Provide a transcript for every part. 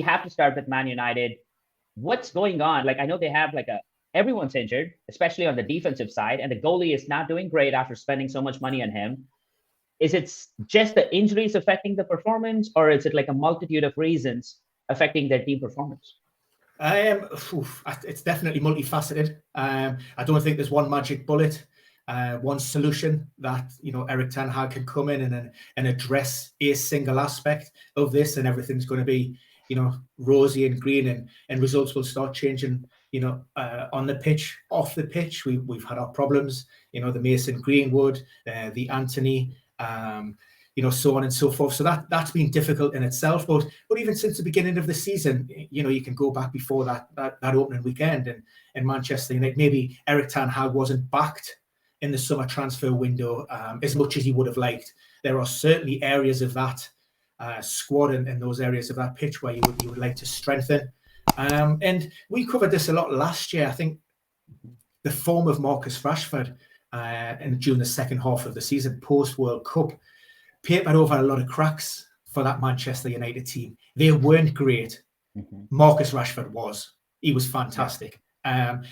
have to start with Man United. What's going on? Like, I know they have everyone's injured, especially on the defensive side, and the goalie is not doing great after spending so much money on him. Is it just the injuries affecting the performance, or is it like a multitude of reasons affecting their team performance? It's definitely multifaceted. I don't think there's one magic bullet, one solution that Erik ten Hag can come in and address a single aspect of this, and everything's going to be rosy and green, and results will start changing. On the pitch, off the pitch, we've had our problems. The Mason Greenwood, the Anthony. So on and so forth. So that's been difficult in itself. But even since the beginning of the season, you can go back before that opening weekend, and in Manchester United, maybe Erik ten Hag wasn't backed in the summer transfer window as much as he would have liked. There are certainly areas of that squad and those areas of that pitch where you would like to strengthen. And we covered this a lot last year. I think the form of Marcus Rashford during the second half of the season post World Cup papered over a lot of cracks for that Manchester United team. They weren't great. Marcus Rashford was. He was fantastic. And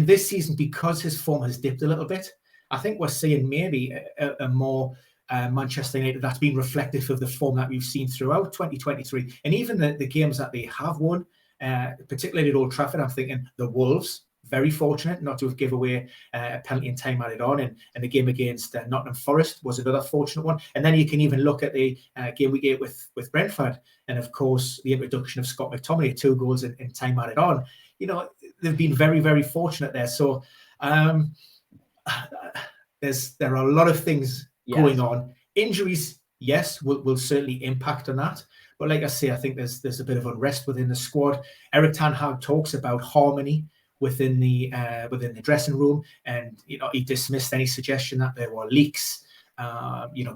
this season, because his form has dipped a little bit, I think we're seeing maybe a more Manchester United that's been reflective of the form that we've seen throughout 2023. And even the games that they have won, particularly at Old Trafford, I'm thinking the Wolves, very fortunate not to have given away a penalty in time added on, and the game against Nottingham Forest was another fortunate one. And then you can even look at the game we get with Brentford, and of course the introduction of Scott McTominay, 2 goals in time added on. They've been very, very fortunate there. So there are a lot of things going on. Injuries, yes, will certainly impact on that. But like I say, I think there's a bit of unrest within the squad. Erik ten Hag talks about harmony within the dressing room, and he dismissed any suggestion that there were leaks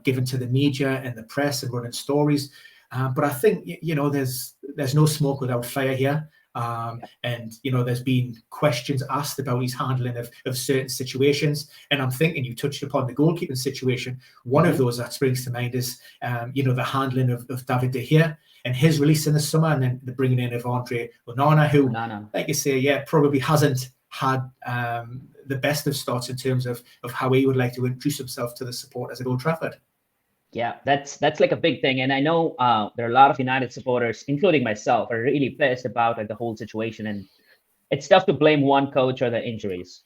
given to the media and the press and running stories. But I think there's no smoke without fire here. And there's been questions asked about his handling of certain situations, and I'm thinking you touched upon the goalkeeping situation. One of those that springs to mind is the handling of David De Gea and his release in the summer, and then the bringing in of Andre Onana, who, like you say, probably hasn't had the best of starts in terms of how he would like to introduce himself to the supporters at Old Trafford. Yeah, that's like a big thing. And I know there are a lot of United supporters, including myself, are really pissed about the whole situation. And it's tough to blame one coach or the injuries.